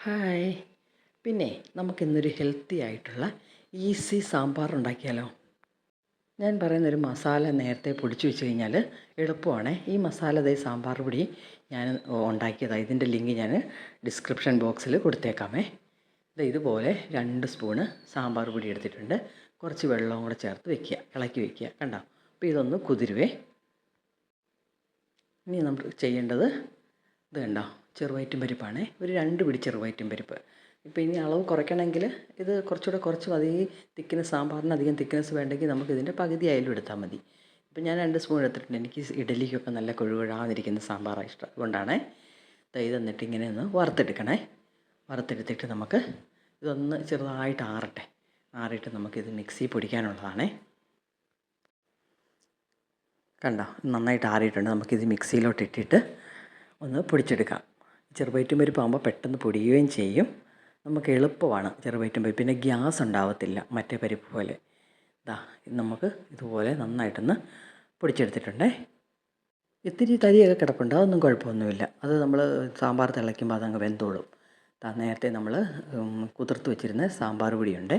Hi. പിന്നെ നമുക്കിന്നൊരു healthy ആയിട്ടുള്ള ഈസി സാമ്പാർ ഉണ്ടാക്കിയാലോ? ഞാൻ പറയുന്നൊരു മസാല നേരത്തെ പൊടിച്ചു വെച്ച് കഴിഞ്ഞാൽ എളുപ്പമാണ്. ഈ മസാല സാമ്പാർ പൊടി ഞാൻ ഉണ്ടാക്കിയതാണ്. ഇതിൻ്റെ ലിങ്ക് ഞാൻ ഡിസ്ക്രിപ്ഷൻ ബോക്സിൽ കൊടുത്തേക്കാമേ. ഇതുപോലെ 2 സ്പൂണ് സാമ്പാർ പൊടി എടുത്തിട്ടുണ്ട്. കുറച്ച് വെള്ളവും കൂടെ ചേർത്ത് വെക്കുക, ഇളക്കി വെക്കുക. കണ്ടോ? അപ്പോൾ ഇതൊന്ന് കുതിരുവേ. ഇനി നമ്മൾ ചെയ്യേണ്ടത് കണ്ടോ, ചെറുവയറ്റും പരിപ്പാണ്. ഒരു 2 പിടി ചെറുവയറ്റും പരിപ്പ്. ഇപ്പോൾ ഇനി അളവ് കുറയ്ക്കണമെങ്കിൽ ഇത് കുറച്ചുകൂടെ കുറച്ച് മതി. തിക്നെസ് സാമ്പാറിന് അധികം തിക്നെസ് വേണ്ടെങ്കിൽ നമുക്ക് ഇതിൻ്റെ പകുതി ആയാലും എടുത്താൽ മതി. ഇപ്പം ഞാൻ 2 സ്പൂൺ എടുത്തിട്ടുണ്ട്. എനിക്ക് ഇഡലിക്കൊക്കെ നല്ല കൊഴുകൊഴാന്നിരിക്കുന്ന സാമ്പാറാണ് ഇഷ്ടം. അതുകൊണ്ടാണ് ഇത് എന്നിട്ട് ഇങ്ങനെ ഒന്ന് വറുത്തെടുക്കണേ. വറുത്തെടുത്തിട്ട് നമുക്ക് ഇതൊന്ന് ചെറുതായിട്ട് ആറട്ടെ. ആറിയിട്ട് നമുക്കിത് മിക്സി പൊടിക്കാനുള്ളതാണേ. കണ്ടോ, നന്നായിട്ട് ആറിയിട്ടുണ്ട്. നമുക്കിത് മിക്സിയിലോട്ട് ഇട്ടിട്ട് ഒന്ന് പൊടിച്ചെടുക്കാം. ചെറുപയറ്റും പരിപ്പാകുമ്പോൾ പെട്ടെന്ന് പൊടിയുകയും ചെയ്യും. നമുക്ക് എളുപ്പമാണ് ചെറുപയറ്റും പരിപ്പ്. പിന്നെ ഗ്യാസ് ഉണ്ടാവത്തില്ല മറ്റേ പരിപ്പ് പോലെ. നമുക്ക് ഇതുപോലെ നന്നായിട്ടൊന്ന് പൊടിച്ചെടുത്തിട്ടുണ്ടേ. ഇത്തിരി തരിയൊക്കെ കിടപ്പുണ്ട്, അതൊന്നും കുഴപ്പമൊന്നുമില്ല. അത് നമ്മൾ സാമ്പാർ തിളയ്ക്കുമ്പോൾ അതങ്ങ് വെന്തോളും. നേരത്തെ നമ്മൾ കുതിർത്ത് വെച്ചിരുന്ന സാമ്പാർ പൊടിയുണ്ട്.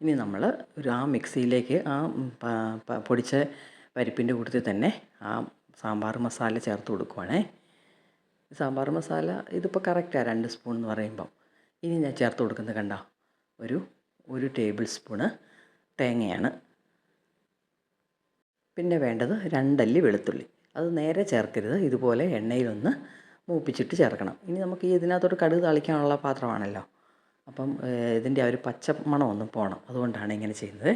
ഇനി നമ്മൾ ആ മിക്സിയിലേക്ക് പൊടിച്ച പരിപ്പിൻ്റെ കൂട്ടത്തിൽ തന്നെ ആ സാമ്പാർ മസാല ചേർത്ത് കൊടുക്കുവാണേ. സാമ്പാർ മസാല ഇതിപ്പോൾ കറക്റ്റാണ് 2 സ്പൂൺ എന്ന് പറയുമ്പം. ഇനി ഞാൻ ചേർത്ത് കൊടുക്കുന്നത് കണ്ടോ, ഒരു ടേബിൾ സ്പൂണ് തേങ്ങയാണ്. പിന്നെ വേണ്ടത് 2 അല്ലി വെളുത്തുള്ളി. അത് നേരെ ചേർക്കരുത്, ഇതുപോലെ എണ്ണയിലൊന്ന് മൂപ്പിച്ചിട്ട് ചേർക്കണം. ഇനി നമുക്ക് ഇതിനകത്തോട്ട് കടുക് താളിക്കാനുള്ള പാത്രമാണല്ലോ, അപ്പം ഇതിൻ്റെ ആ ഒരു പച്ചമണം ഒന്ന് പോകണം. അതുകൊണ്ടാണ് ഇങ്ങനെ ചെയ്യുന്നത്.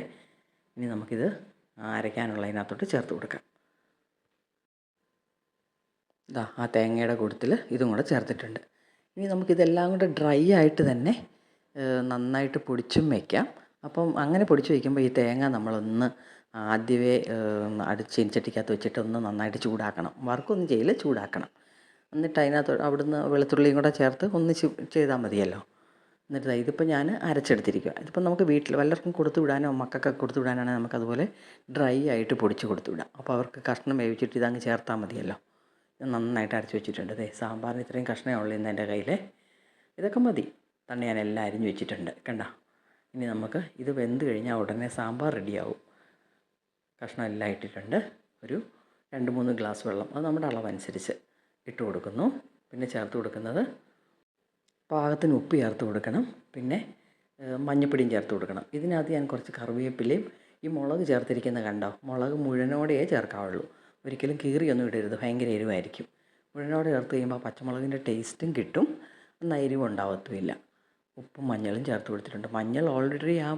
ഇനി നമുക്കിത് അരയ്ക്കാനുള്ളതിനകത്തോട്ട് ചേർത്ത് കൊടുക്കാം. ആ തേങ്ങയുടെ കൂട്ടത്തിൽ ഇതും കൂടെ ചേർത്തിട്ടുണ്ട്. ഇനി നമുക്കിതെല്ലാം കൂടെ ഡ്രൈ ആയിട്ട് തന്നെ നന്നായിട്ട് പൊടിച്ചും വയ്ക്കാം. അപ്പം അങ്ങനെ പൊടിച്ച് വയ്ക്കുമ്പോൾ ഈ തേങ്ങ നമ്മളൊന്ന് ആദ്യമേ ചീനച്ചട്ടിക്കകത്ത് വെച്ചിട്ട് ഒന്ന് നന്നായിട്ട് ചൂടാക്കണം. വറുക്കൊന്നും ചെയ്യില്ല, ചൂടാക്കണം. എന്നിട്ട് അതിനകത്ത് അവിടുന്ന് വെളുത്തുള്ളിയും കൂടെ ചേർത്ത് ഒന്നിച്ച് ചെയ്താൽ മതിയല്ലോ. എന്നിട്ട് ഇതിപ്പോൾ ഞാൻ അരച്ചെടുത്തിരിക്കുക. ഇതിപ്പോൾ നമുക്ക് വീട്ടിൽ വല്ലവർക്കും കൊടുത്തു വിടാനോ മക്കൾക്കൊക്കെ കൊടുത്തു വിടാനാണെങ്കിൽ നമുക്കതുപോലെ ഡ്രൈ ആയിട്ട് പൊടിച്ച് കൊടുത്തു വിടാം. അപ്പോൾ അവർക്ക് കഷ്ണം വേവിച്ചിട്ട് ഇതങ്ങ് ചേർത്താൽ മതിയല്ലോ. നന്നായിട്ട് അരച്ച് വെച്ചിട്ടുണ്ട്. സാമ്പാറിന് ഇത്രയും കഷ്ണമേ ഉള്ളൂ ഇന്ന് എൻ്റെ കയ്യിൽ. ഇതൊക്കെ മതി. തന്നെ ഞാൻ എല്ലാം അരിഞ്ഞ് വെച്ചിട്ടുണ്ട്. കണ്ടോ? ഇനി നമുക്ക് ഇത് വെന്ത് കഴിഞ്ഞാൽ ഉടനെ സാമ്പാർ റെഡിയാവും. കഷ്ണം എല്ലാം ഇട്ടിട്ടുണ്ട്. ഒരു 2-3 ഗ്ലാസ് വെള്ളം, അത് നമ്മുടെ അളവനുസരിച്ച് ഇട്ട് കൊടുക്കുന്നു. പിന്നെ ചേർത്ത് കൊടുക്കുന്നത് പാകത്തിന് ഉപ്പ് ചേർത്ത് കൊടുക്കണം. പിന്നെ മഞ്ഞൾപ്പൊടിയും ചേർത്ത് കൊടുക്കണം. ഇതിനകത്ത് ഞാൻ കുറച്ച് കറിവേപ്പിലയും ഈ മുളക് ചേർത്തിരിക്കുന്നത് കണ്ടോ, മുളക് മുഴുവനോടെ ചേർക്കാവുള്ളൂ. ഒരിക്കലും കീറിയൊന്നും ഇടരുത്, ഭയങ്കര എരിവായിരിക്കും. മുഴുവനോടെ ചേർത്ത് കഴിയുമ്പോൾ പച്ചമുളകിൻ്റെ ടേസ്റ്റും കിട്ടും, എന്നാൽ എരിവും ഉണ്ടാവത്തുമില്ല. ഉപ്പും മഞ്ഞളും ചേർത്ത് കൊടുത്തിട്ടുണ്ട്. മഞ്ഞൾ ഓൾറെഡി ആ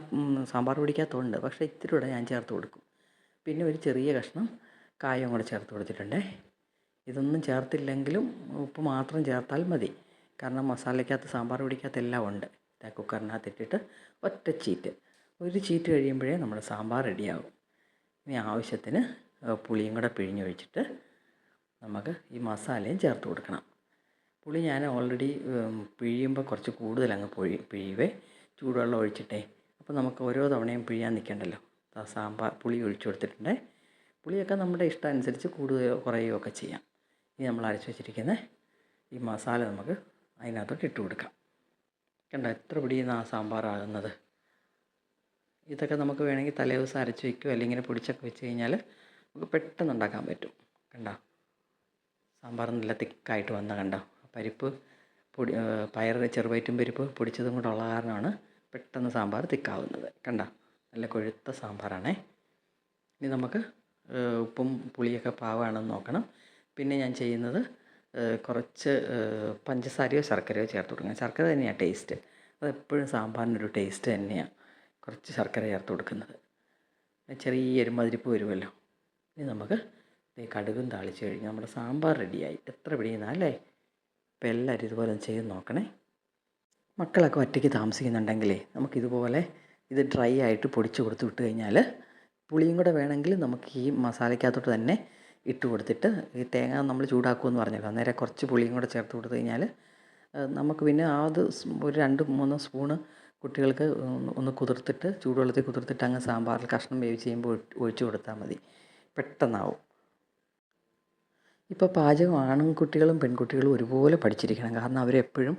സാമ്പാർ പൊടിക്കകത്തുണ്ട്, പക്ഷേ ഇത്തിരി കൂടെ ഞാൻ ചേർത്ത് കൊടുക്കും. പിന്നെ ഒരു ചെറിയ കഷ്ണം കായം കൂടെ ചേർത്ത് കൊടുത്തിട്ടുണ്ട്. ഇതൊന്നും ചേർത്തില്ലെങ്കിലും ഉപ്പ് മാത്രം ചേർത്താൽ മതി. കാരണം മസാലയ്ക്കകത്ത് സാമ്പാർ പൊടിക്കകത്ത് എല്ലാം ഉണ്ട്. കുക്കറിനകത്ത് ഇട്ടിട്ട് ഒറ്റ ചീറ്റ്, ഒരു ചീറ്റ് കഴിയുമ്പോഴേ നമ്മുടെ സാമ്പാർ റെഡിയാകും. ഇനി ആവശ്യത്തിന് പുളിയും കൂടെ പിഴിഞ്ഞൊഴിച്ചിട്ട് നമുക്ക് ഈ മസാലയും ചേർത്ത് കൊടുക്കണം. പുളി ഞാൻ ഓൾറെഡി പിഴിയുമ്പോൾ കുറച്ച് കൂടുതൽ അങ്ങ് പിഴിയുവേ, ചൂടുവെള്ളം ഒഴിച്ചിട്ടേ. അപ്പോൾ നമുക്ക് ഓരോ തവണയും പിഴിയാൻ നിൽക്കണ്ടല്ലോ. സാമ്പാർ പുളി ഒഴിച്ചു കൊടുത്തിട്ടുണ്ട്. പുളിയൊക്കെ നമ്മുടെ ഇഷ്ടം അനുസരിച്ച് കൂടുകയോ കുറയുകയോ ഒക്കെ ചെയ്യാം. ഇനി നമ്മൾ അരച്ച് വെച്ചിരിക്കുന്ന ഈ മസാല നമുക്ക് അതിനകത്തോട്ട് ഇട്ട് കൊടുക്കാം. കണ്ടോ എത്ര പിടിയുന്ന ആ സാമ്പാറാകുന്നത്. ഇതൊക്കെ നമുക്ക് വേണമെങ്കിൽ തലേ ദിവസം അരച്ച് വയ്ക്കുകയോ അല്ലെങ്കിൽ ഇങ്ങനെ പൊടിച്ചൊക്കെ വെച്ച് കഴിഞ്ഞാൽ നമുക്ക് പെട്ടെന്ന് ഉണ്ടാക്കാൻ പറ്റും. കണ്ടോ, സാമ്പാർ നല്ല തിക്കായിട്ട് വന്ന കണ്ടോ. പരിപ്പ് പൊടി ചെറുപയറ്റും പരിപ്പ് പൊടിച്ചതും കൂടെ ഉള്ള കാരണമാണ് പെട്ടെന്ന് സാമ്പാർ തിക്കാവുന്നത്. കണ്ടോ, നല്ല കൊഴുത്ത സാമ്പാറാണേ. ഇനി നമുക്ക് ഉപ്പും പുളിയൊക്കെ പാകമാണെന്ന് നോക്കണം. പിന്നെ ഞാൻ ചെയ്യുന്നത് കുറച്ച് പഞ്ചസാരയോ ശർക്കരയോ ചേർത്ത് കൊടുക്കണം. ശർക്കര തന്നെയാണ് ടേസ്റ്റ്. അതെപ്പോഴും സാമ്പാറിനൊരു ടേസ്റ്റ് തന്നെയാണ് കുറച്ച് ശർക്കര ചേർത്ത് കൊടുക്കുന്നത്. ചെറിയൊരു മതിരിപ്പ് വരുമല്ലോ. ഇനി നമുക്ക് കടുകും താളിച്ച് കഴിഞ്ഞ് നമ്മുടെ സാമ്പാർ റെഡിയായി. എത്ര പിടിയുന്നല്ലേ. അപ്പോൾ എല്ലാവരും ഇതുപോലെ ചെയ്ത് നോക്കണേ. മക്കളൊക്കെ ഒറ്റയ്ക്ക് താമസിക്കുന്നുണ്ടെങ്കിലേ നമുക്കിതുപോലെ ഇത് ഡ്രൈ ആയിട്ട് പൊടിച്ച് കൊടുത്ത് വിട്ട് കഴിഞ്ഞാൽ പുളിയും കൂടെ വേണമെങ്കിൽ നമുക്ക് ഈ മസാലയ്ക്കകത്തോട്ട് തന്നെ ഇട്ട് കൊടുത്തിട്ട് ഈ തേങ്ങ നമ്മൾ ചൂടാക്കുമെന്ന് പറഞ്ഞല്ലോ, അന്നേരം കുറച്ച് പുളിയും കൂടെ ചേർത്ത് കൊടുത്തു കഴിഞ്ഞാൽ നമുക്ക് പിന്നെ അത് ഒരു 2-3 സ്പൂണ് കുട്ടികൾക്ക് ഒന്ന് കുതിർത്തിട്ട് ചൂടുവെള്ളത്തിൽ കുതിർത്തിട്ട് അങ്ങ് സാമ്പാറിൽ കഷ്ണം വേവിച്ച് ചെയ്യുമ്പോൾ ഒഴിച്ച് കൊടുത്താൽ മതി, പെട്ടെന്നാവും. ഇപ്പോൾ പാചകം ആൺകുട്ടികളും പെൺകുട്ടികളും ഒരുപോലെ പഠിച്ചിരിക്കണം. കാരണം അവരെപ്പോഴും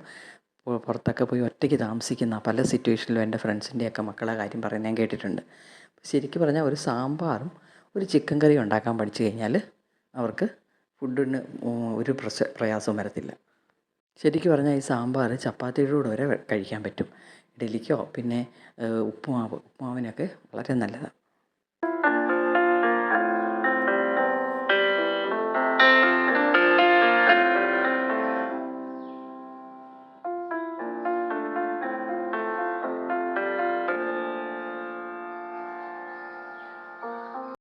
പുറത്തൊക്കെ പോയി ഒറ്റയ്ക്ക് താമസിക്കുന്ന പല സിറ്റുവേഷനിലും എൻ്റെ ഫ്രണ്ട്സിൻ്റെയൊക്കെ മക്കളെ കാര്യം പറയുന്നത് ഞാൻ കേട്ടിട്ടുണ്ട്. ശരിക്കും പറഞ്ഞാൽ ഒരു സാമ്പാറും ഒരു ചിക്കൻ കറിയും ഉണ്ടാക്കാൻ പഠിച്ചു കഴിഞ്ഞാൽ അവർക്ക് ഫുഡിന് ഒരു പ്രയാസവും വരത്തില്ല. ശരിക്കും പറഞ്ഞാൽ ഈ സാമ്പാർ ചപ്പാത്തിയുടെ കൂടെ വരെ കഴിക്കാൻ പറ്റും. ഇഡലിക്കോ പിന്നെ ഉപ്പുമാവിനൊക്കെ വളരെ നല്ലതാണ്.